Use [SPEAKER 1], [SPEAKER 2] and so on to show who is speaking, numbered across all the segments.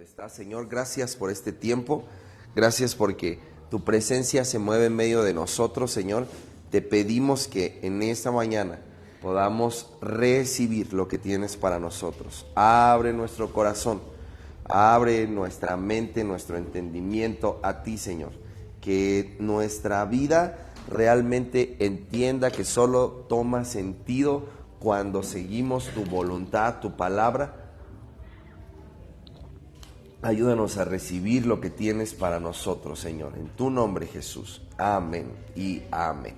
[SPEAKER 1] donde estás. Señor, gracias por este tiempo, gracias porque tu presencia se mueve en medio de nosotros, Señor. Te pedimos que en esta mañana podamos recibir lo que tienes para nosotros. Abre nuestro corazón, abre nuestra mente, nuestro entendimiento a ti, Señor. Que nuestra vida realmente entienda que solo toma sentido cuando seguimos tu voluntad, tu palabra. Ayúdanos a recibir lo que tienes para nosotros, Señor. En tu nombre, Jesús. Amén y amén.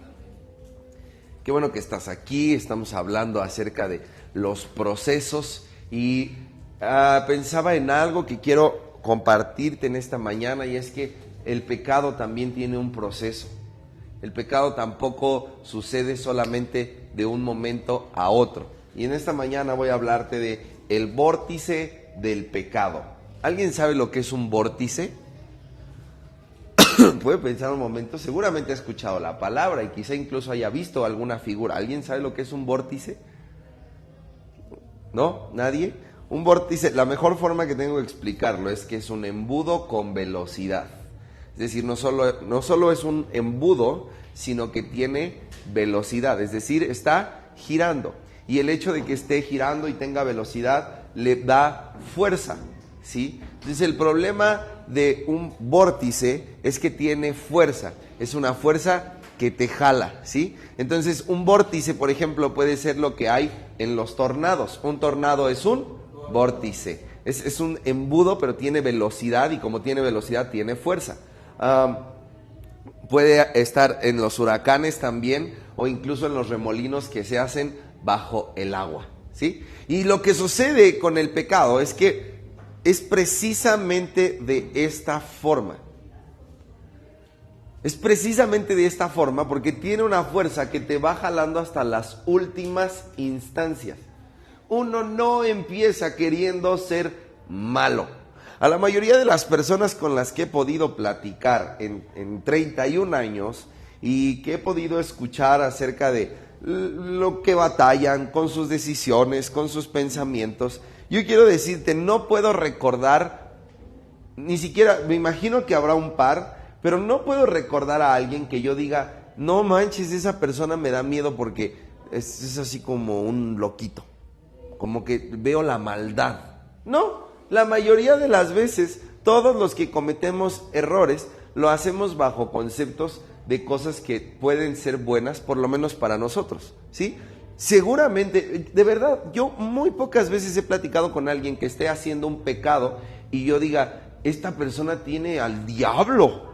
[SPEAKER 1] Qué bueno que estás aquí. Estamos hablando acerca de los procesos y pensaba en algo que quiero compartirte en esta mañana, y es que el pecado también tiene un proceso. El pecado tampoco sucede solamente de un momento a otro. Y en esta mañana voy a hablarte de el vórtice del pecado. ¿Alguien sabe lo que es un vórtice? Puede pensar un momento, seguramente ha escuchado la palabra y quizá incluso haya visto alguna figura. ¿Alguien sabe lo que es un vórtice? ¿No? ¿Nadie? Un vórtice, la mejor forma que tengo de explicarlo es que es un embudo con velocidad. Es decir, no solo es un embudo, sino que tiene velocidad, es decir, está girando. Y el hecho de que esté girando y tenga velocidad le da fuerza, ¿sí? Entonces el problema de un vórtice es que tiene fuerza, es una fuerza que te jala, ¿sí? Entonces un vórtice, por ejemplo, puede ser lo que hay en los tornados. Un tornado es un vórtice, es un embudo, pero tiene velocidad, y como tiene velocidad tiene fuerza. Puede estar en los huracanes también, o incluso en los remolinos que se hacen bajo el agua, ¿sí? Y lo que sucede con el pecado es que es precisamente de esta forma. Es precisamente de esta forma porque tiene una fuerza que te va jalando hasta las últimas instancias. Uno no empieza queriendo ser malo. A la mayoría de las personas con las que he podido platicar en 31 años y que he podido escuchar acerca de lo que batallan con sus decisiones, con sus pensamientos, yo quiero decirte, no puedo recordar, ni siquiera, me imagino que habrá un par, pero no puedo recordar a alguien que yo diga, no manches, esa persona me da miedo porque es así como un loquito, como que veo la maldad. No, la mayoría de las veces, todos los que cometemos errores, lo hacemos bajo conceptos de cosas que pueden ser buenas, por lo menos para nosotros, ¿sí? Seguramente, de verdad, yo muy pocas veces he platicado con alguien que esté haciendo un pecado y yo diga, esta persona tiene al diablo.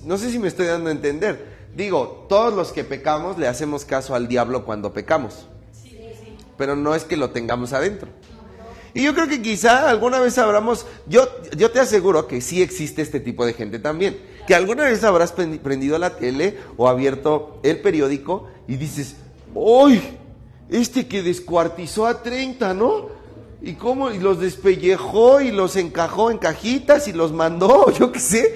[SPEAKER 1] No sé si me estoy dando a entender. Digo, todos los que pecamos le hacemos caso al diablo cuando pecamos, pero no es que lo tengamos adentro. Y yo creo que quizá alguna vez habramos, yo te aseguro que sí existe este tipo de gente también, que alguna vez habrás prendido la tele o abierto el periódico y dices, ¡uy! Este que descuartizó a 30, ¿no? ¿Y cómo? Y los despellejó y los encajó en cajitas y los mandó, yo qué sé.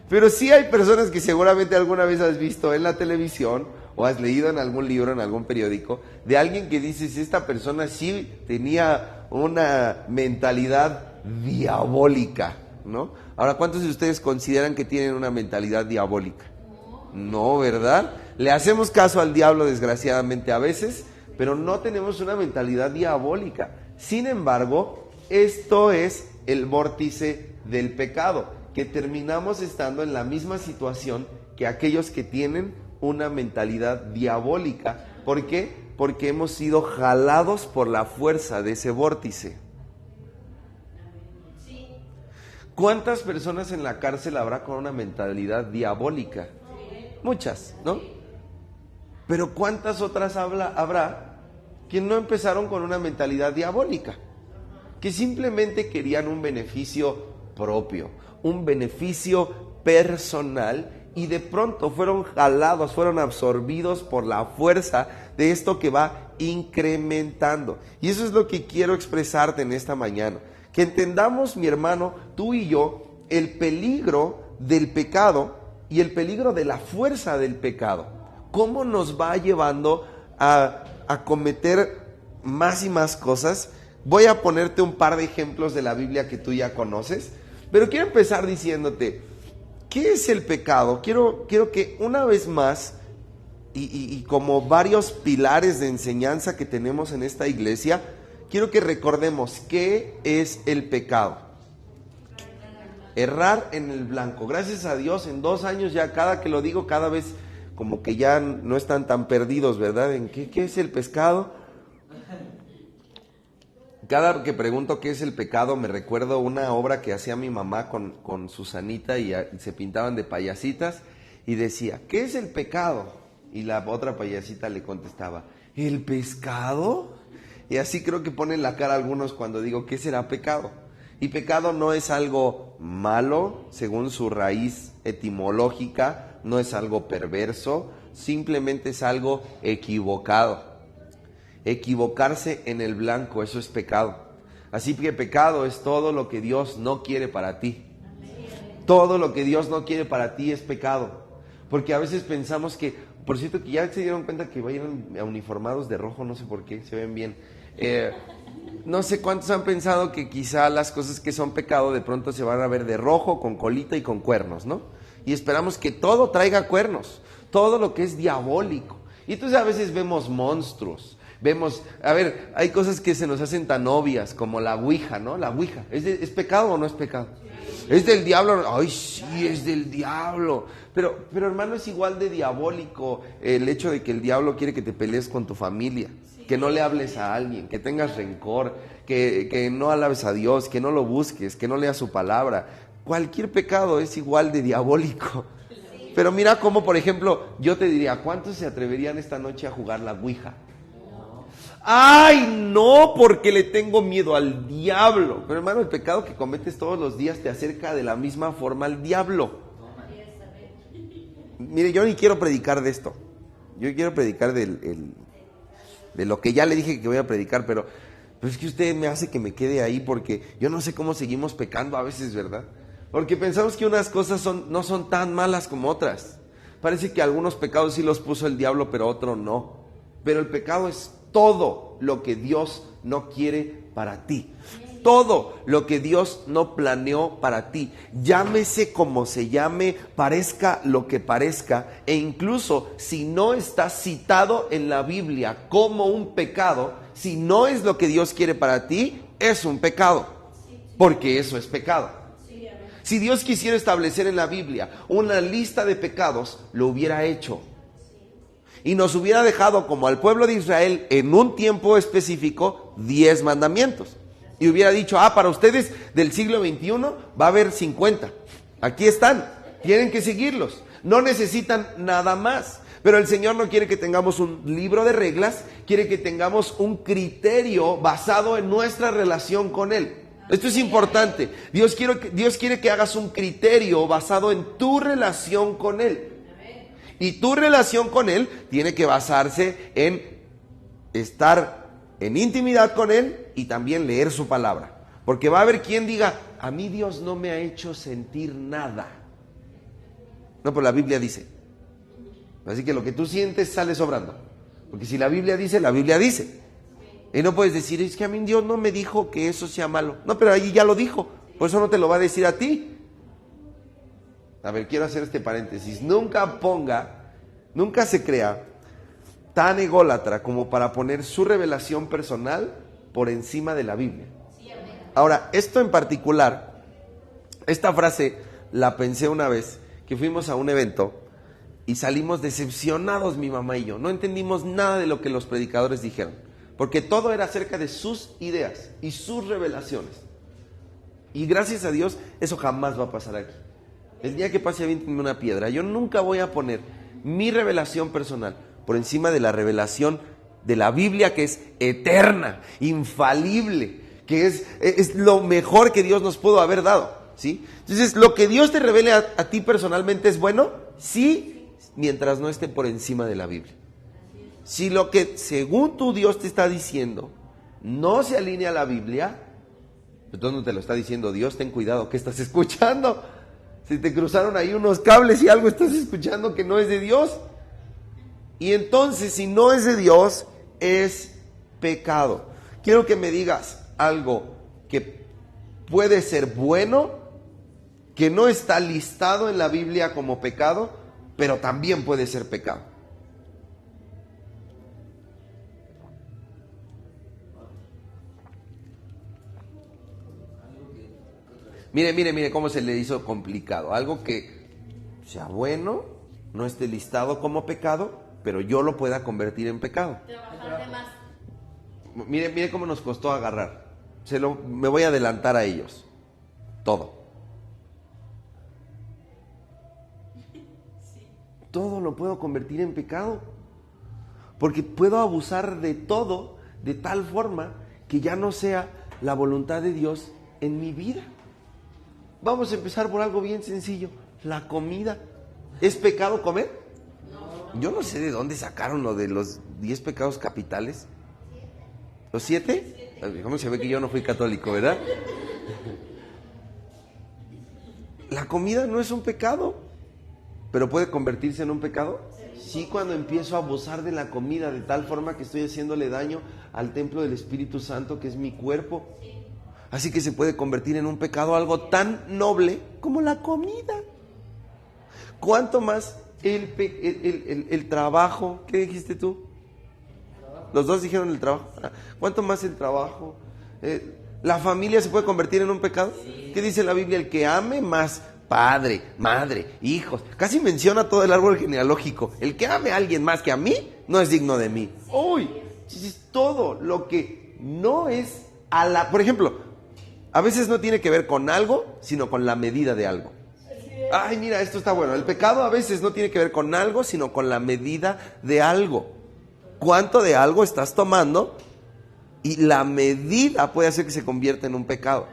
[SPEAKER 1] Pero sí hay personas que seguramente alguna vez has visto en la televisión o has leído en algún libro, en algún periódico, de alguien que dices, esta persona sí tenía una mentalidad diabólica, ¿no? Ahora, ¿cuántos de ustedes consideran que tienen una mentalidad diabólica? No, ¿verdad? Le hacemos caso al diablo desgraciadamente a veces, pero no tenemos una mentalidad diabólica. Sin embargo, esto es el vórtice del pecado, que terminamos estando en la misma situación que aquellos que tienen una mentalidad diabólica. ¿Por qué? Porque hemos sido jalados por la fuerza de ese vórtice. ¿Cuántas personas en la cárcel habrá con una mentalidad diabólica? Muchas, ¿no? Pero ¿cuántas otras habrá que no empezaron con una mentalidad diabólica? Que simplemente querían un beneficio propio, un beneficio personal, y de pronto fueron jalados, fueron absorbidos por la fuerza de esto que va incrementando. Y eso es lo que quiero expresarte en esta mañana. Que entendamos, mi hermano, tú y yo, el peligro del pecado y el peligro de la fuerza del pecado. Cómo nos va llevando a cometer más y más cosas, Voy a ponerte un par de ejemplos de la Biblia que tú ya conoces, pero quiero empezar diciéndote, ¿qué es el pecado? Quiero que una vez más, y como varios pilares de enseñanza que tenemos en esta iglesia, quiero que recordemos qué es el pecado. Errar en el blanco. Gracias a Dios, en 2 años ya cada que lo digo, cada vez como que ya no están tan perdidos, ¿verdad? ¿En qué es el pecado? Cada que pregunto qué es el pecado, me recuerdo una obra que hacía mi mamá con Susanita y se pintaban de payasitas y decía, ¿qué es el pecado? Y la otra payasita le contestaba, ¿el pescado? Y así creo que ponen la cara algunos cuando digo, ¿qué será pecado? Y pecado no es algo malo, según su raíz etimológica, no es algo perverso, simplemente es algo equivocado. Equivocarse en el blanco, eso es pecado. Así que pecado es todo lo que Dios no quiere para ti. Todo lo que Dios no quiere para ti es pecado. Porque a veces pensamos que, por cierto, que ya se dieron cuenta que vayan uniformados de rojo, no sé por qué, se ven bien. No sé cuántos han pensado que quizá las cosas que son pecado de pronto se van a ver de rojo, con colita y con cuernos, ¿no? Y esperamos que todo traiga cuernos, todo lo que es diabólico. Y entonces a veces vemos monstruos. Vemos, hay cosas que se nos hacen tan obvias, como la ouija, ¿no? La ouija, ¿es pecado o no es pecado? ¿Es del diablo? Ay, sí, es del diablo. Pero hermano, es igual de diabólico el hecho de que el diablo quiere que te pelees con tu familia, que no le hables a alguien, que tengas rencor, que no alabes a Dios, que no lo busques, que no leas su palabra. Cualquier pecado es igual de diabólico. Pero mira cómo, por ejemplo, yo te diría, ¿cuántos se atreverían esta noche a jugar la ouija? ¡Ay, no! Porque le tengo miedo al diablo. Pero hermano, el pecado que cometes todos los días te acerca de la misma forma al diablo. Mire, yo ni quiero predicar de esto. Yo quiero predicar de lo que ya le dije que voy a predicar, pero es que usted me hace que me quede ahí porque yo no sé cómo seguimos pecando a veces, ¿verdad? Porque pensamos que unas cosas no son tan malas como otras. Parece que algunos pecados sí los puso el diablo, pero otros no. Pero el pecado es todo lo que Dios no quiere para ti. Todo lo que Dios no planeó para ti. Llámese como se llame, parezca lo que parezca, e incluso si no está citado en la Biblia como un pecado, si no es lo que Dios quiere para ti, es un pecado. Porque eso es pecado. Si Dios quisiera establecer en la Biblia una lista de pecados, lo hubiera hecho. Y nos hubiera dejado como al pueblo de Israel en un tiempo específico 10 mandamientos. Y hubiera dicho, para ustedes del siglo XXI va a haber 50. Aquí están, tienen que seguirlos. No necesitan nada más. Pero el Señor no quiere que tengamos un libro de reglas, quiere que tengamos un criterio basado en nuestra relación con Él. Esto es importante. Dios quiere que hagas un criterio basado en tu relación con Él. Y tu relación con Él tiene que basarse en estar en intimidad con Él y también leer su palabra. Porque va a haber quien diga, a mí Dios no me ha hecho sentir nada. No, pero la Biblia dice. Así que lo que tú sientes sale sobrando. Porque si la Biblia dice, la Biblia dice. Y no puedes decir, es que a mí Dios no me dijo que eso sea malo. No, pero ahí ya lo dijo. Por eso no te lo va a decir a ti. A ver, quiero hacer este paréntesis. Nunca se crea tan ególatra como para poner su revelación personal por encima de la Biblia. Ahora, esto en particular, esta frase la pensé una vez que fuimos a un evento y salimos decepcionados mi mamá y yo. No entendimos nada de lo que los predicadores dijeron, porque todo era acerca de sus ideas y sus revelaciones. Y gracias a Dios, eso jamás va a pasar aquí. El día que pase, aviéntenme una piedra. Yo nunca voy a poner mi revelación personal por encima de la revelación de la Biblia, que es eterna, infalible, que es lo mejor que Dios nos pudo haber dado, ¿sí? Entonces, lo que Dios te revele a ti personalmente es bueno, sí, mientras no esté por encima de la Biblia. Si lo que según tu Dios te está diciendo no se alinea a la Biblia, entonces no te lo está diciendo Dios, ten cuidado, ¿qué estás escuchando? Si te cruzaron ahí unos cables y algo estás escuchando que no es de Dios. Y entonces, si no es de Dios, es pecado. Quiero que me digas, algo que puede ser bueno, que no está listado en la Biblia como pecado, pero también puede ser pecado. Mire cómo se le hizo complicado. Algo que sea bueno, no esté listado como pecado, pero yo lo pueda convertir en pecado.
[SPEAKER 2] Trabajar de más.
[SPEAKER 1] Mire cómo nos costó agarrar. Me voy a adelantar a ellos. Todo. Todo lo puedo convertir en pecado. Porque puedo abusar de todo de tal forma que ya no sea la voluntad de Dios en mi vida. Vamos a empezar por algo bien sencillo. La comida. ¿Es pecado comer? No. Yo no sé de dónde sacaron lo de los 10 pecados capitales. ¿Los 7? ¿Cómo se ve que yo no fui católico, verdad? La comida no es un pecado, pero puede convertirse en un pecado. Sí, cuando empiezo a abusar de la comida de tal forma que estoy haciéndole daño al templo del Espíritu Santo, que es mi cuerpo. Así que se puede convertir en un pecado algo tan noble como la comida. ¿Cuánto más el trabajo? ¿Qué dijiste tú? Los dos dijeron el trabajo. ¿Cuánto más el trabajo? ¿La familia se puede convertir en un pecado? ¿Qué dice la Biblia? El que ame más padre, madre, hijos. Casi menciona todo el árbol genealógico. El que ame a alguien más que a mí no es digno de mí. Uy, todo lo que no es por ejemplo, a veces no tiene que ver con algo, sino con la medida de algo. Ay, mira, esto está bueno. El pecado a veces no tiene que ver con algo, sino con la medida de algo. ¿Cuánto de algo estás tomando? Y la medida puede hacer que se convierta en un pecado.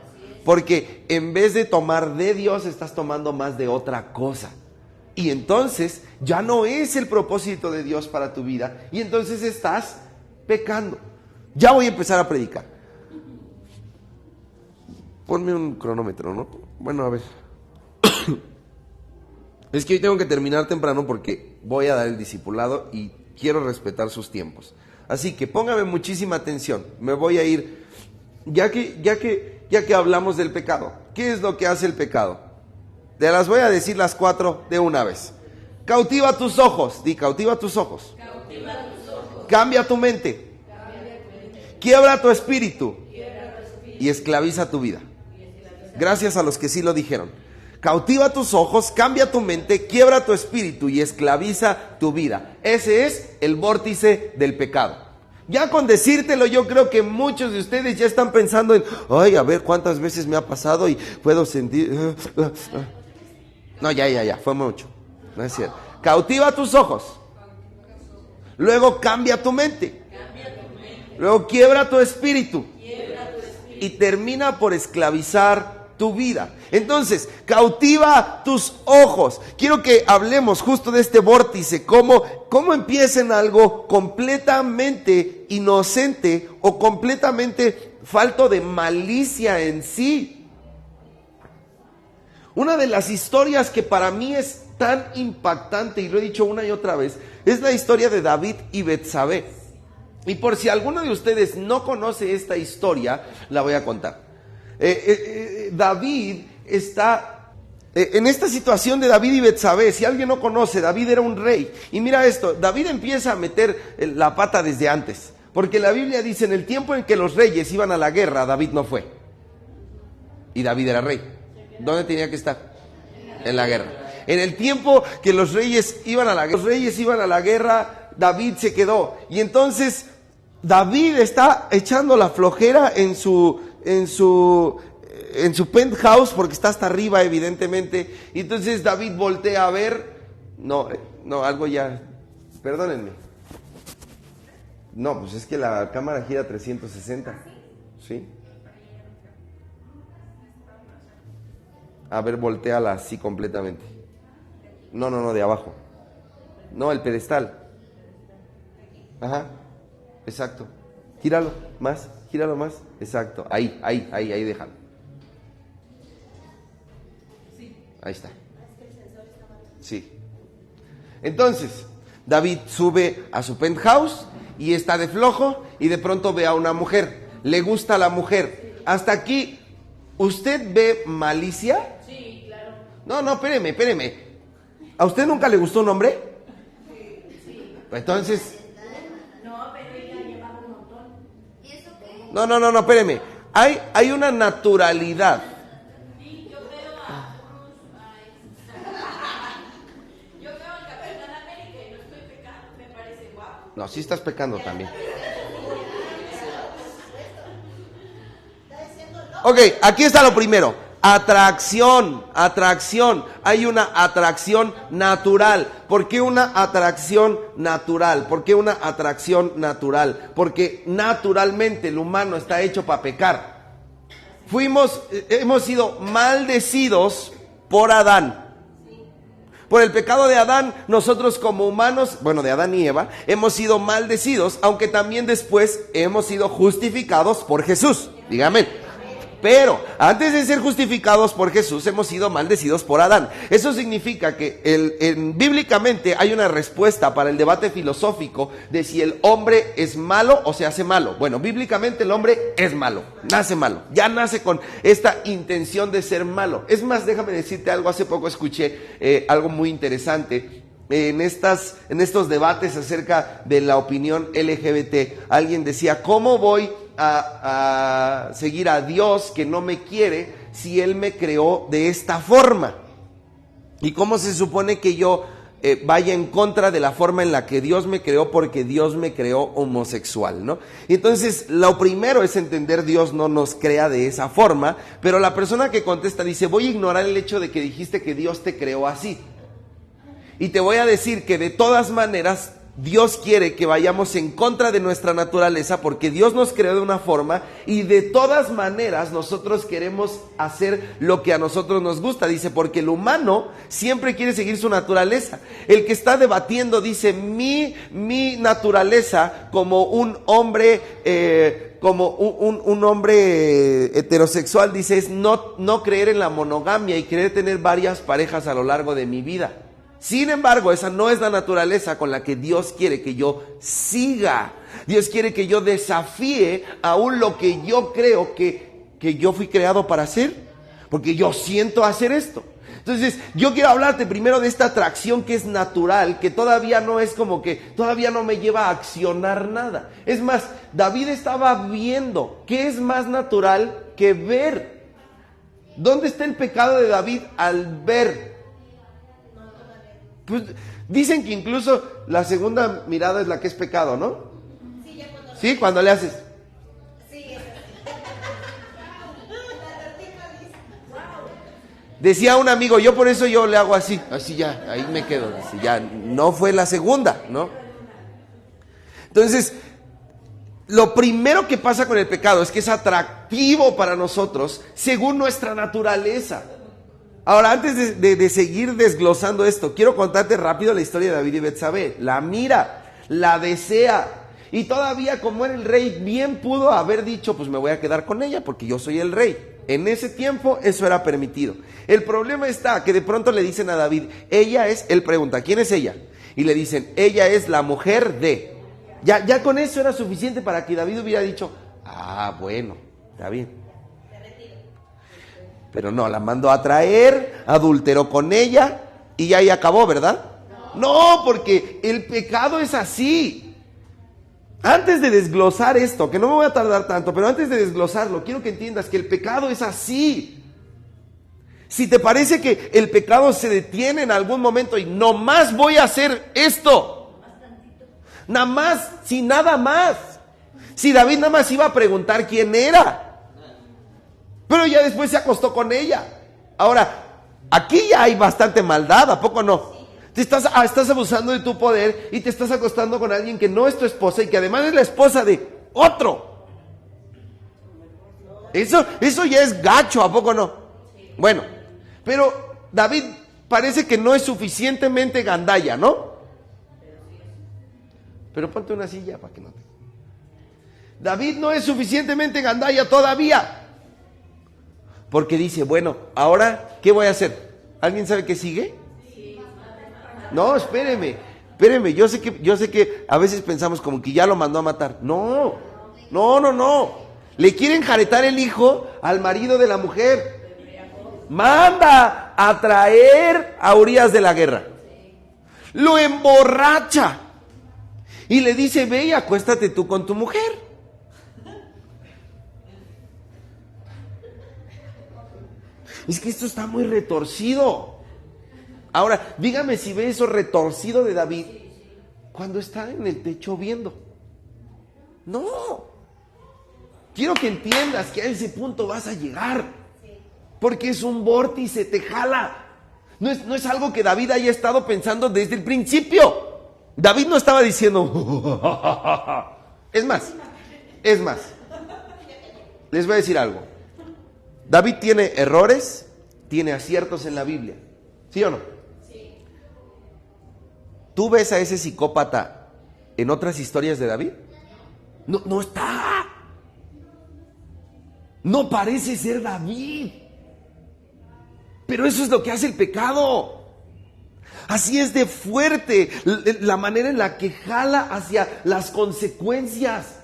[SPEAKER 1] Porque en vez de tomar de Dios, estás tomando más de otra cosa. Y entonces ya no es el propósito de Dios para tu vida. Y entonces estás pecando. Ya voy a empezar a predicar. Ponme un cronómetro, ¿no? Bueno, a ver. Es que hoy tengo que terminar temprano porque voy a dar el discipulado y quiero respetar sus tiempos. Así que póngame muchísima atención. Me voy a ir, ya que hablamos del pecado. ¿Qué es lo que hace el pecado? Te las voy a decir las 4 de una vez. Cautiva tus ojos. Di, cautiva tus ojos.
[SPEAKER 2] Cautiva tus ojos.
[SPEAKER 1] Cambia tu mente. Quiebra tu espíritu. Y esclaviza tu vida. Gracias a los que sí lo dijeron. Cautiva tus ojos, cambia tu mente, quiebra tu espíritu y esclaviza tu vida. Ese es el vórtice del pecado. Ya con decírtelo, yo creo que muchos de ustedes ya están pensando en, ay, a ver cuántas veces me ha pasado y puedo sentir. No, ya, fue mucho. No es cierto. Cautiva tus ojos. Luego cambia tu mente. Luego quiebra tu espíritu. Y termina por esclavizar tu vida. Entonces, cautiva tus ojos. Quiero que hablemos justo de este vórtice, cómo empieza en algo completamente inocente o completamente falto de malicia en sí. Una de las historias que para mí es tan impactante, y lo he dicho una y otra vez, es la historia de David y Betsabé. Y por si alguno de ustedes no conoce esta historia, la voy a contar. David está en esta situación de David y Betsabé. Si alguien no conoce, David era un rey. Y mira esto, David empieza a meter la pata desde antes. Porque la Biblia dice, en el tiempo en que los reyes iban a la guerra, David no fue. Y David era rey. ¿Dónde tenía que estar? En la guerra. En el tiempo que los reyes iban a la guerra, David se quedó. Y entonces David está echando la flojera en su penthouse, porque está hasta arriba evidentemente. Y entonces David voltea a ver. No, algo ya, perdónenme. No, pues es que la cámara gira 360. ¿Sí? A ver, volteala así completamente. No, de abajo. No, el pedestal. Ajá, exacto. Gíralo más. Exacto, ahí, déjalo. Ahí está. Sí. Entonces, David sube a su penthouse y está de flojo y de pronto ve a una mujer. le gusta a la mujer. Hasta aquí, ¿usted ve malicia?
[SPEAKER 2] Sí, claro.
[SPEAKER 1] No, espéreme. ¿A usted nunca le gustó un hombre?
[SPEAKER 2] Sí.
[SPEAKER 1] Entonces,
[SPEAKER 2] No, pero ella llevaba un montón.
[SPEAKER 3] ¿Y eso qué?
[SPEAKER 1] no, espéreme. Hay una naturalidad.
[SPEAKER 2] Sí, yo veo a yo veo al Capitán América y no estoy pecando, me parece guapo.
[SPEAKER 1] No, sí estás pecando también. Ok, aquí está lo primero. Atracción. Hay una atracción natural. ¿Por qué una atracción natural? Porque naturalmente el humano está hecho para pecar. Hemos sido maldecidos por Adán. Por el pecado de Adán, nosotros como humanos, bueno, de Adán y Eva, hemos sido maldecidos, aunque también después hemos sido justificados por Jesús. Dígame. Pero antes de ser justificados por Jesús, hemos sido maldecidos por Adán. Eso significa que bíblicamente hay una respuesta para el debate filosófico de si el hombre es malo o se hace malo. Bueno, bíblicamente el hombre es malo, nace malo, ya nace con esta intención de ser malo. Es más, déjame decirte algo, hace poco escuché algo muy interesante. En estos debates acerca de la opinión LGBT, alguien decía, ¿cómo voy a seguir a Dios que no me quiere si Él me creó de esta forma? ¿Y cómo se supone que yo vaya en contra de la forma en la que Dios me creó porque Dios me creó homosexual, ¿no? Y entonces lo primero es entender, Dios no nos crea de esa forma, pero la persona que contesta dice, voy a ignorar el hecho de que dijiste que Dios te creó así. Y te voy a decir que de todas maneras Dios quiere que vayamos en contra de nuestra naturaleza porque Dios nos creó de una forma y de todas maneras nosotros queremos hacer lo que a nosotros nos gusta. Dice, porque el humano siempre quiere seguir su naturaleza. El que está debatiendo dice, mi naturaleza como un hombre... como un hombre heterosexual, dice, es no creer en la monogamia y querer tener varias parejas a lo largo de mi vida. Sin embargo, esa no es la naturaleza con la que Dios quiere que yo siga. Dios quiere que yo desafíe aún lo que yo creo que yo fui creado para hacer, porque yo siento hacer esto. Entonces, yo quiero hablarte primero de esta atracción que es natural, que todavía no es como que, todavía no me lleva a accionar nada. Es más, David estaba viendo, ¿qué es más natural que ver? ¿Dónde está el pecado de David al ver? Pues dicen que incluso la segunda mirada es la que es pecado, ¿no? Sí, cuando le haces. Decía un amigo, yo por eso yo le hago así ya, ahí me quedo, así ya, no fue la segunda, ¿no? Entonces, lo primero que pasa con el pecado es que es atractivo para nosotros según nuestra naturaleza. Ahora, antes de seguir desglosando esto, quiero contarte rápido la historia de David y Betsabé. La mira, la desea, y todavía como era el rey, bien pudo haber dicho, pues me voy a quedar con ella porque yo soy el rey. En ese tiempo eso era permitido. El problema está que de pronto le dicen a David, él pregunta, ¿quién es ella? Y le dicen, ella es la mujer de. Ya con eso era suficiente para que David hubiera dicho, bueno, está bien. Pero no, la mandó a traer, adulteró con ella y ahí acabó, ¿verdad? No, porque el pecado es así. Antes de desglosar esto, que no me voy a tardar tanto, pero antes de desglosarlo, quiero que entiendas que el pecado es así. Si te parece que el pecado se detiene en algún momento y no más voy a hacer esto, nada más, si nada más, si David nada más iba a preguntar quién era, pero ya después se acostó con ella. Ahora, aquí ya hay bastante maldad, ¿a poco no? Estás abusando de tu poder y te estás acostando con alguien que no es tu esposa y que además es la esposa de otro. Eso ya es gacho, ¿a poco no? Bueno, pero David parece que no es suficientemente gandalla, ¿no? Pero ponte una silla para que no te... David no es suficientemente gandalla todavía. Porque dice, bueno, ahora, ¿qué voy a hacer? ¿Alguien sabe qué sigue? No, espéreme, yo sé que a veces pensamos como que ya lo mandó a matar. No. Le quieren jaretar el hijo al marido de la mujer. Manda a traer a Urías de la guerra. Lo emborracha. Y le dice, ve y acuéstate tú con tu mujer. Es que esto está muy retorcido. Ahora, dígame si ve eso retorcido de David cuando está en el techo viendo. No. Quiero que entiendas que a ese punto vas a llegar. Porque es un vórtice, te jala. No es algo que David haya estado pensando desde el principio. David no estaba diciendo... Es más. Les voy a decir algo. David tiene errores, tiene aciertos en la Biblia. ¿Sí o no? Sí. ¿Tú ves a ese psicópata en otras historias de David? No está. No parece ser David. Pero eso es lo que hace el pecado. Así es de fuerte la manera en la que jala hacia las consecuencias.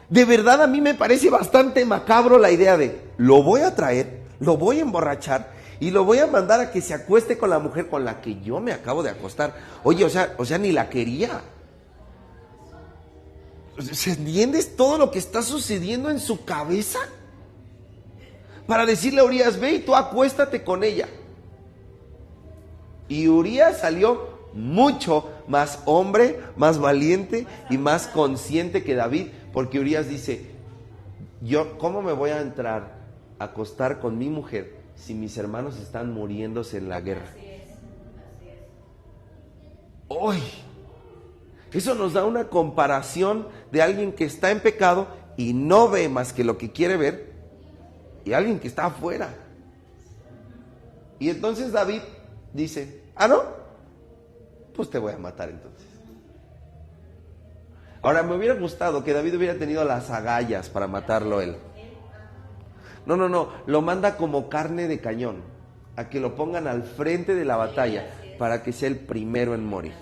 [SPEAKER 1] De verdad a mí me parece bastante macabro la idea de, lo voy a traer, lo voy a emborrachar y lo voy a mandar a que se acueste con la mujer con la que yo me acabo de acostar. Oye, o sea, ni la quería. ¿Entiendes todo lo que está sucediendo en su cabeza? Para decirle a Urías, ve y tú acuéstate con ella. Y Urías salió mucho más hombre, más valiente y más consciente que David, porque Urías dice, yo, ¿cómo me voy a entrar a acostar con mi mujer si mis hermanos están muriéndose en la guerra? ¡Uy! Eso nos da una comparación de alguien que está en pecado y no ve más que lo que quiere ver, y alguien que está afuera. Y entonces David dice, ¿no? Pues te voy a matar entonces. Ahora, me hubiera gustado que David hubiera tenido las agallas para matarlo él. No, lo manda como carne de cañón, a que lo pongan al frente de la batalla, para que sea el primero en morir.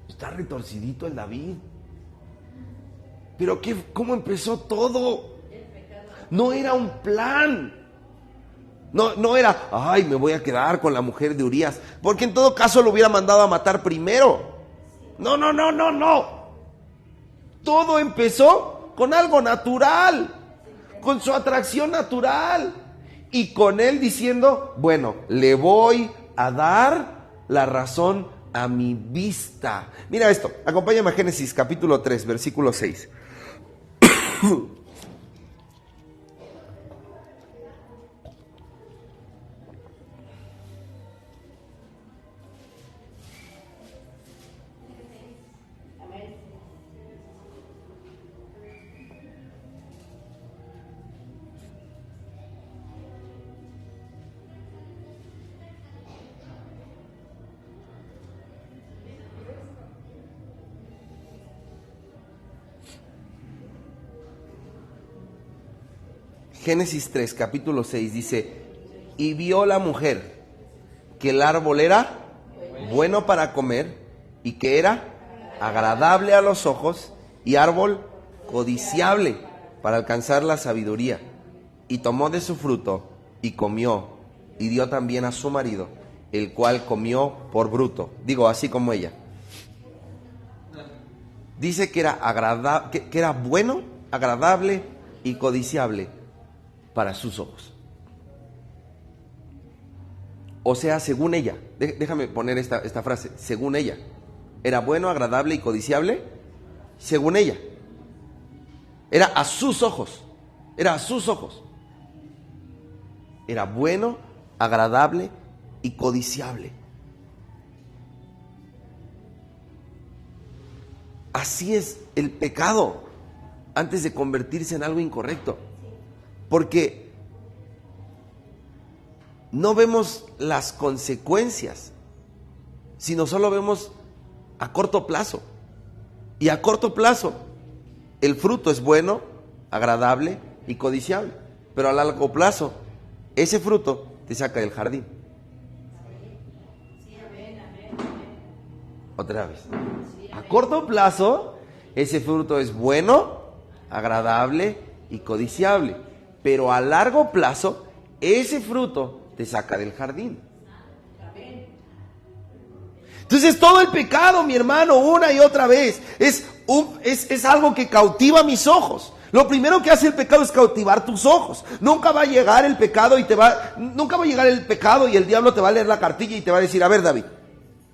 [SPEAKER 1] Está retorcidito el David. Pero ¿cómo empezó todo? No era un plan. No era, ay, me voy a quedar con la mujer de Urías, porque en todo caso lo hubiera mandado a matar primero. No. Todo empezó con algo natural, con su atracción natural, y con él diciendo, bueno, le voy a dar la razón a mi vista. Mira esto, acompáñame a Génesis capítulo 3, versículo 6. Génesis 3, capítulo 6 dice, y vio la mujer que el árbol era bueno para comer y que era agradable a los ojos y árbol codiciable para alcanzar la sabiduría. Y tomó de su fruto y comió y dio también a su marido, el cual comió por bruto. Digo, así como ella. Dice que era que era bueno, agradable y codiciable para sus ojos. O sea, según ella, déjame poner esta frase, según ella, era bueno, agradable y codiciable, según ella. Era a sus ojos, era bueno, agradable y codiciable. Así es el pecado antes de convertirse en algo incorrecto. Porque no vemos las consecuencias, sino solo vemos a corto plazo. Y a corto plazo, el fruto es bueno, agradable y codiciable. Pero a largo plazo, ese fruto te saca del jardín. Otra vez. A corto plazo, Ese fruto es bueno, agradable y codiciable. Pero a largo plazo, ese fruto te saca del jardín. Entonces todo el pecado, mi hermano, una y otra vez, es algo que cautiva mis ojos. Lo primero que hace el pecado es cautivar tus ojos. Nunca va a llegar el pecado y el diablo te va a leer la cartilla y te va a decir: a ver, David,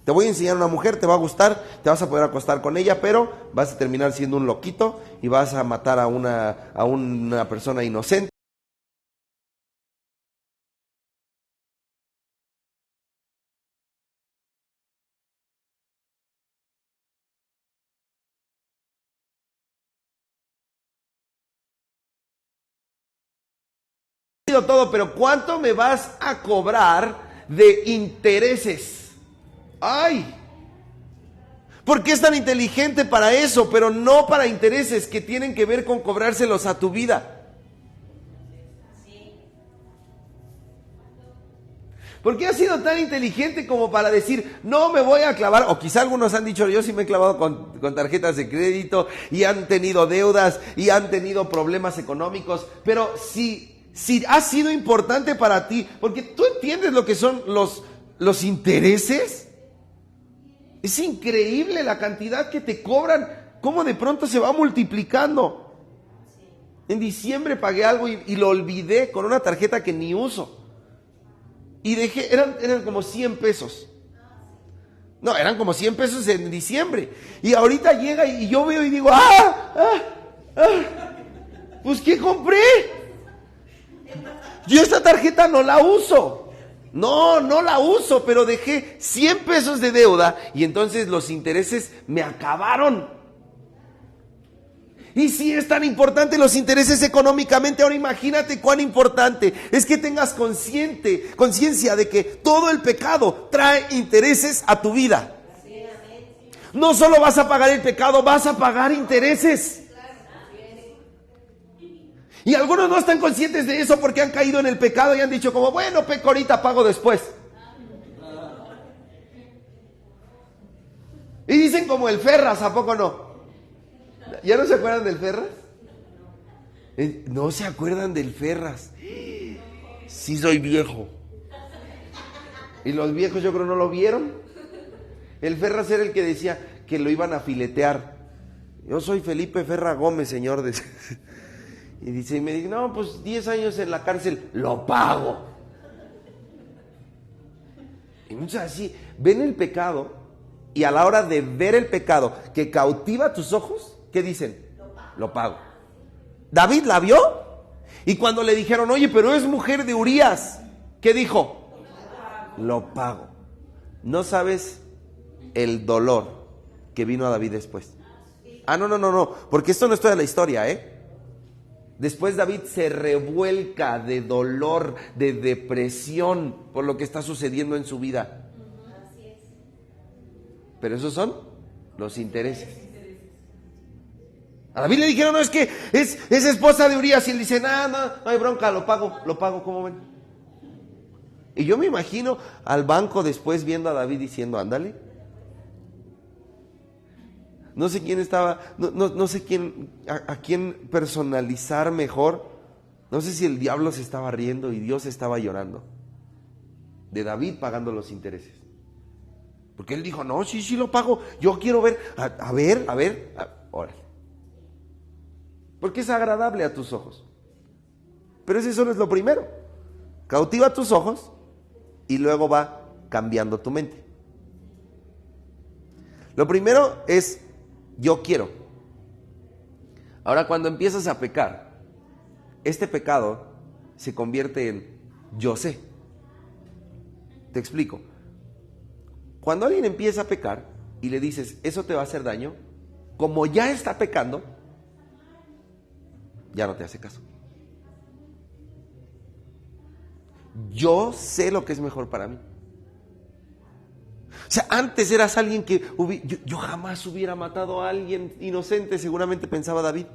[SPEAKER 1] te voy a enseñar a una mujer, te va a gustar, te vas a poder acostar con ella, pero vas a terminar siendo un loquito y vas a matar a una persona inocente. Todo, pero ¿cuánto me vas a cobrar de intereses? ¡Ay! ¿Por qué es tan inteligente para eso, pero no para intereses que tienen que ver con cobrárselos a tu vida? ¿Por qué has sido tan inteligente como para decir: no me voy a clavar? O quizá algunos han dicho: yo sí me he clavado con tarjetas de crédito y han tenido deudas y han tenido problemas económicos, pero si ha sido importante para ti, porque tú entiendes lo que son los intereses. Es increíble la cantidad que te cobran, cómo de pronto se va multiplicando. En diciembre pagué algo y lo olvidé con una tarjeta que ni uso. Y eran como 100 pesos. No, eran como 100 pesos en diciembre. Y ahorita llega y yo veo y digo: pues ¿qué compré? Yo esta tarjeta no la uso. No la uso, pero dejé 100 pesos de deuda y entonces los intereses me acabaron. Y si es tan importante los intereses económicamente, ahora imagínate cuán importante es que tengas conciencia de que todo el pecado trae intereses a tu vida. No solo vas a pagar el pecado, vas a pagar intereses. Y algunos no están conscientes de eso porque han caído en el pecado y han dicho como: bueno, peco ahorita, pago después. Y dicen como el Ferras, ¿a poco no? ¿Ya no se acuerdan del Ferras? No se acuerdan del Ferras. Sí, soy viejo. Y los viejos yo creo no lo vieron. El Ferras era el que decía que lo iban a filetear. Yo soy Felipe Ferra Gómez, señor. Y dice, y me dice: no, pues 10 años en la cárcel, lo pago. Y muchos así ven el pecado, y a la hora de ver el pecado que cautiva tus ojos, ¿qué dicen? Lo pago. David la vio, y cuando le dijeron: oye, pero es mujer de Urías, ¿qué dijo? Lo pago. No sabes el dolor que vino a David después. No, porque esto no es toda la historia, Después David se revuelca de dolor, de depresión por lo que está sucediendo en su vida. Pero esos son los intereses. A David le dijeron: no, es que es esposa de Urías. Y él dice: no hay bronca, lo pago, ¿cómo ven? Y yo me imagino al banco después viendo a David diciendo: ándale. No sé quién estaba, no sé a quién personalizar mejor. No sé si el diablo se estaba riendo y Dios estaba llorando de David pagando los intereses. Porque él dijo: no, sí lo pago, yo quiero ver, a ver, órale. Porque es agradable a tus ojos. Pero eso no es lo primero. Cautiva tus ojos y luego va cambiando tu mente. Lo primero es: yo quiero. Ahora, cuando empiezas a pecar, este pecado se convierte en yo sé. Te explico. Cuando alguien empieza a pecar y le dices: eso te va a hacer daño, como ya está pecando, ya no te hace caso. Yo sé lo que es mejor para mí. O sea, antes eras alguien que yo jamás hubiera matado a alguien inocente, seguramente pensaba David.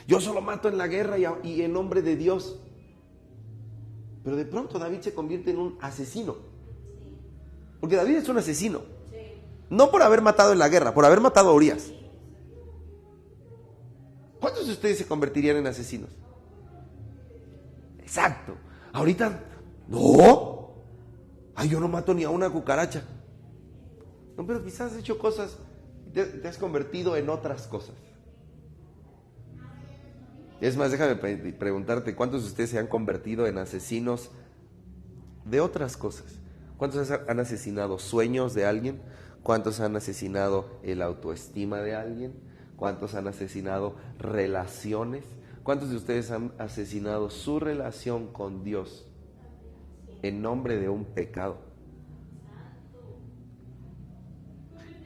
[SPEAKER 1] Yo solo mato en la guerra y en nombre de Dios. Pero de pronto David se convierte en un asesino. Porque David es un asesino. No por haber matado en la guerra, por haber matado a Urías. ¿Cuántos de ustedes se convertirían en asesinos? Exacto. Ahorita, no. Ay, yo no mato ni a una cucaracha. No, pero quizás has hecho cosas, te has convertido en otras cosas. Es más, déjame preguntarte, ¿cuántos de ustedes se han convertido en asesinos de otras cosas? ¿Cuántos han asesinado sueños de alguien? ¿Cuántos han asesinado el autoestima de alguien? ¿Cuántos han asesinado relaciones? ¿Cuántos de ustedes han asesinado su relación con Dios en nombre de un pecado?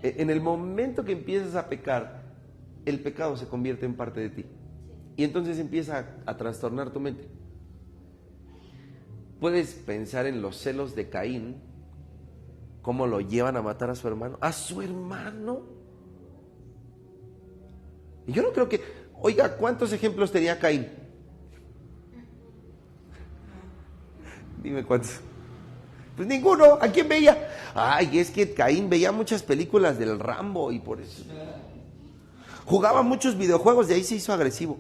[SPEAKER 1] En el momento que empiezas a pecar, el pecado se convierte en parte de ti. Y entonces empieza a trastornar tu mente. Puedes pensar en los celos de Caín, cómo lo llevan a matar a su hermano. ¿A su hermano? Y yo no creo que... Oiga, ¿cuántos ejemplos tenía Caín? Dime cuántos. Pues ninguno. ¿A quién veía? Ay, es que Caín veía muchas películas del Rambo y por eso. Jugaba muchos videojuegos, de ahí se hizo agresivo.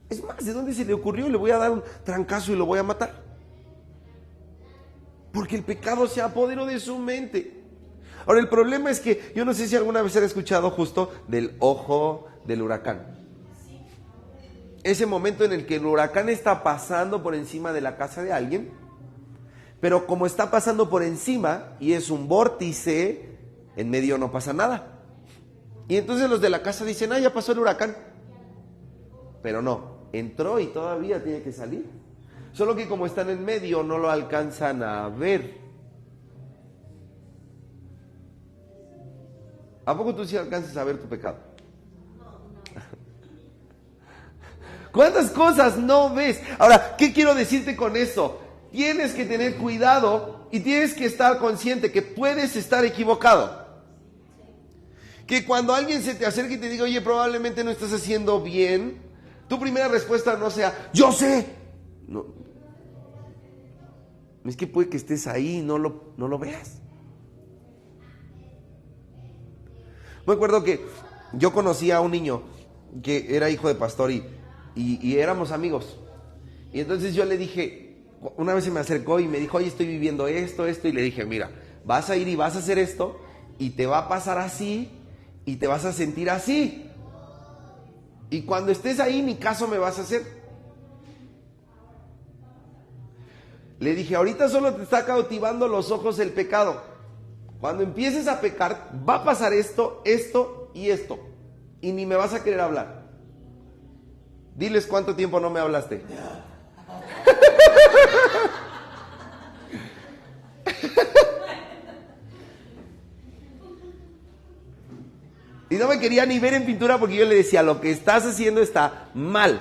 [SPEAKER 1] Es más, ¿de dónde se le ocurrió? Le voy a dar un trancazo y lo voy a matar. Porque el pecado se apoderó de su mente. Ahora, el problema es que, yo no sé si alguna vez han escuchado justo del ojo del huracán. Ese momento en el que el huracán está pasando por encima de la casa de alguien, pero como está pasando por encima y es un vórtice, en medio no pasa nada. Y entonces los de la casa dicen, ya pasó el huracán. Pero no, entró y todavía tiene que salir. Solo que como están en medio no lo alcanzan a ver. ¿A poco tú sí alcanzas a ver tu pecado? ¿Cuántas cosas no ves? Ahora, ¿qué quiero decirte con eso? Tienes que tener cuidado y tienes que estar consciente que puedes estar equivocado. Que cuando alguien se te acerque y te diga, oye, probablemente no estás haciendo bien, tu primera respuesta no sea, yo sé. No. Es que puede que estés ahí y no lo veas. Me acuerdo que yo conocí a un niño que era hijo de pastor y éramos amigos. Y entonces yo le dije, una vez se me acercó y me dijo, oye, estoy viviendo esto, y le dije, mira, vas a ir y vas a hacer esto y te va a pasar así y te vas a sentir así. Y cuando estés ahí, ni caso me vas a hacer. Le dije, ahorita solo te está cautivando los ojos el pecado. Cuando empieces a pecar, va a pasar esto, esto y esto. Y ni me vas a querer hablar. Diles cuánto tiempo no me hablaste. Y no me quería ni ver en pintura porque yo le decía, lo que estás haciendo está mal.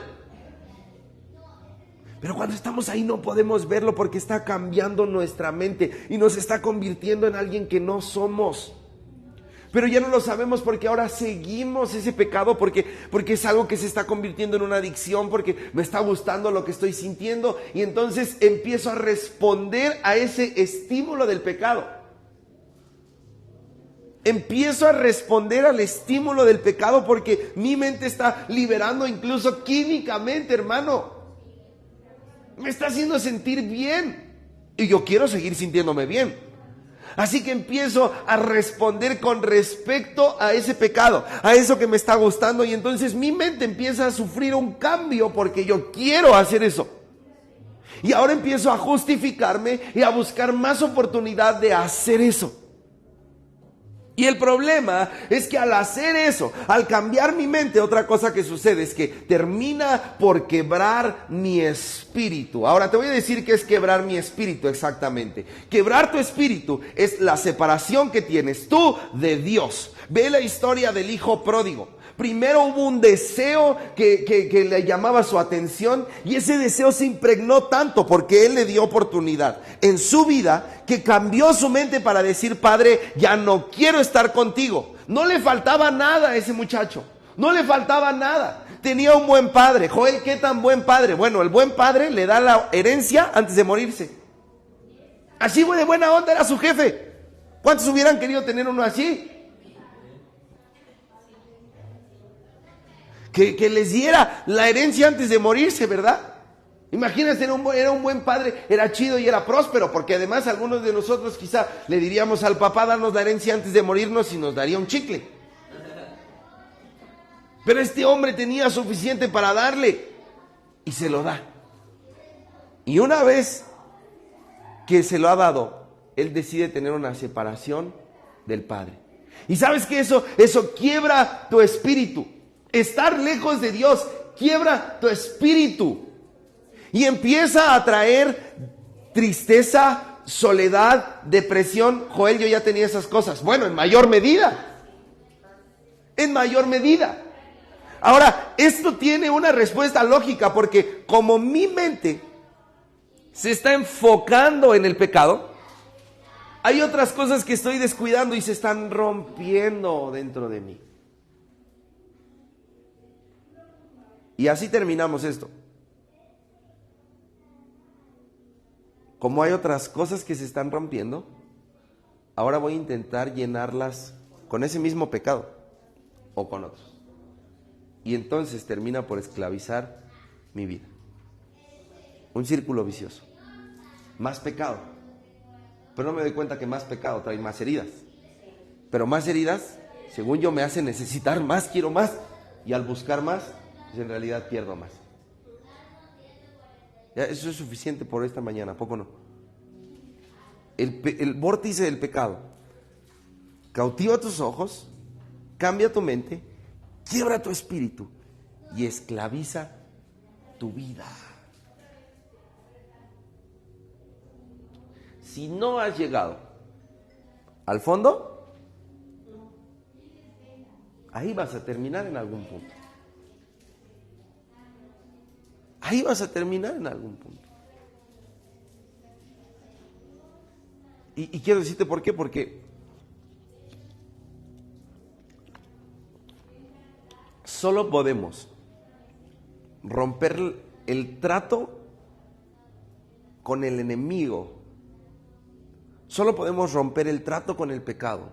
[SPEAKER 1] Pero cuando estamos ahí no podemos verlo porque está cambiando nuestra mente y nos está convirtiendo en alguien que no somos. Pero ya no lo sabemos porque ahora seguimos ese pecado porque es algo que se está convirtiendo en una adicción, porque me está gustando lo que estoy sintiendo y entonces empiezo a responder a ese estímulo del pecado. Empiezo a responder al estímulo del pecado porque mi mente está liberando incluso químicamente, hermano. Me está haciendo sentir bien y yo quiero seguir sintiéndome bien. Así que empiezo a responder con respecto a ese pecado, a eso que me está gustando, y entonces mi mente empieza a sufrir un cambio porque yo quiero hacer eso. Y ahora empiezo a justificarme y a buscar más oportunidad de hacer eso. Y el problema es que al hacer eso, al cambiar mi mente, otra cosa que sucede es que termina por quebrar mi espíritu. Ahora te voy a decir qué es quebrar mi espíritu exactamente. Quebrar tu espíritu es la separación que tienes tú de Dios. Ve la historia del hijo pródigo. Primero hubo un deseo que le llamaba su atención y ese deseo se impregnó tanto porque él le dio oportunidad en su vida que cambió su mente para decir, Padre, ya no quiero estar contigo. No le faltaba nada a ese muchacho, no le faltaba nada. Tenía un buen padre. Joel, ¿qué tan buen padre? Bueno, el buen padre le da la herencia antes de morirse. Así de buena onda era su jefe. ¿Cuántos hubieran querido tener uno así? que les diera la herencia antes de morirse, ¿verdad? Imagínate, era un buen padre, era chido y era próspero, porque además algunos de nosotros quizá le diríamos al papá, darnos la herencia antes de morirnos y nos daría un chicle. Pero este hombre tenía suficiente para darle y se lo da. Y una vez que se lo ha dado, él decide tener una separación del padre. Y sabes que eso quiebra tu espíritu. Estar lejos de Dios quiebra tu espíritu. Y empieza a traer tristeza, soledad, depresión. Joel, yo ya tenía esas cosas. Bueno, en mayor medida. En mayor medida. Ahora, esto tiene una respuesta lógica, porque como mi mente se está enfocando en el pecado, hay otras cosas que estoy descuidando y se están rompiendo dentro de mí. Y así terminamos esto. Como hay otras cosas que se están rompiendo, ahora voy a intentar llenarlas con ese mismo pecado o con otros. Y entonces termina por esclavizar mi vida. Un círculo vicioso. Más pecado. Pero no me doy cuenta que más pecado trae más heridas. Pero más heridas, según yo, me hacen necesitar más, quiero más. Y al buscar más, pues en realidad pierdo más. Ya, eso es suficiente por esta mañana, ¿a poco no? El vórtice del pecado cautiva tus ojos, cambia tu mente, quiebra tu espíritu y esclaviza tu vida. Si no has llegado al fondo, ahí vas a terminar en algún punto. Ahí vas a terminar en algún punto. Y quiero decirte por qué, porque solo podemos romper el trato con el enemigo. Solo podemos romper el trato con el pecado.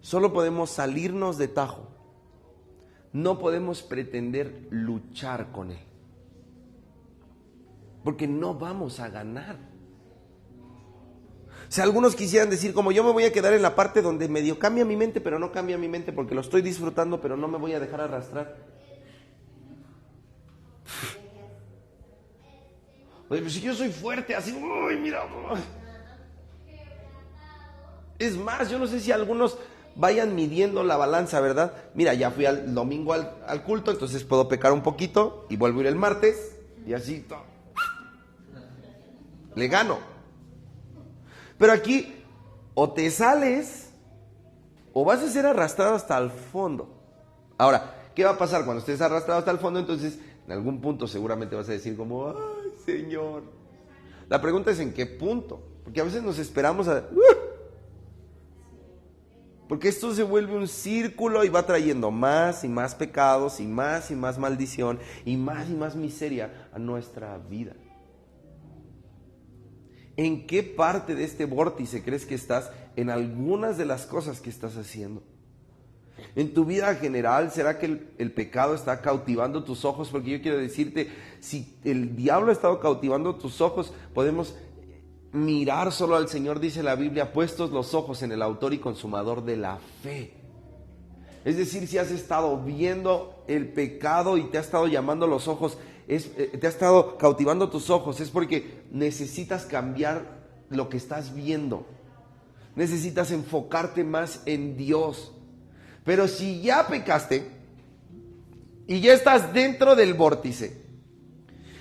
[SPEAKER 1] Solo podemos salirnos de tajo. No podemos pretender luchar con él. Porque no vamos a ganar. O sea, algunos quisieran decir, como yo me voy a quedar en la parte donde medio cambia mi mente, pero no cambia mi mente porque lo estoy disfrutando, pero no me voy a dejar arrastrar. Oye, pues si yo soy fuerte, así, uy, mira. Es más, yo no sé si algunos vayan midiendo la balanza, ¿verdad? Mira, ya fui el domingo al culto, entonces puedo pecar un poquito y vuelvo a ir el martes y así le gano. Pero aquí o te sales o vas a ser arrastrado hasta el fondo. Ahora, ¿qué va a pasar cuando estés arrastrado hasta el fondo? Entonces, en algún punto seguramente vas a decir como, ay, Señor. La pregunta es en qué punto, porque a veces nos esperamos a... Porque esto se vuelve un círculo y va trayendo más y más pecados y más maldición y más miseria a nuestra vida. ¿En qué parte de este vórtice crees que estás en algunas de las cosas que estás haciendo? En tu vida general, ¿será que el pecado está cautivando tus ojos? Porque yo quiero decirte, si el diablo ha estado cautivando tus ojos, podemos mirar solo al Señor, dice la Biblia, puestos los ojos en el autor y consumador de la fe. Es decir, si has estado viendo el pecado y te ha estado llamando los ojos, te ha estado cautivando tus ojos, es porque necesitas cambiar lo que estás viendo. Necesitas enfocarte más en Dios. Pero si ya pecaste y ya estás dentro del vórtice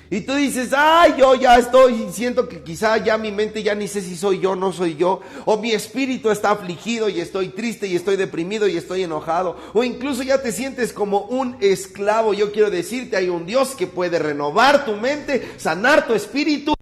[SPEAKER 1] y tú dices, ay, yo ya estoy, siento que quizá ya mi mente ya ni sé si soy yo, no soy yo, o mi espíritu está afligido y estoy triste y estoy deprimido y estoy enojado, o incluso ya te sientes como un esclavo, yo quiero decirte, hay un Dios que puede renovar tu mente, sanar tu espíritu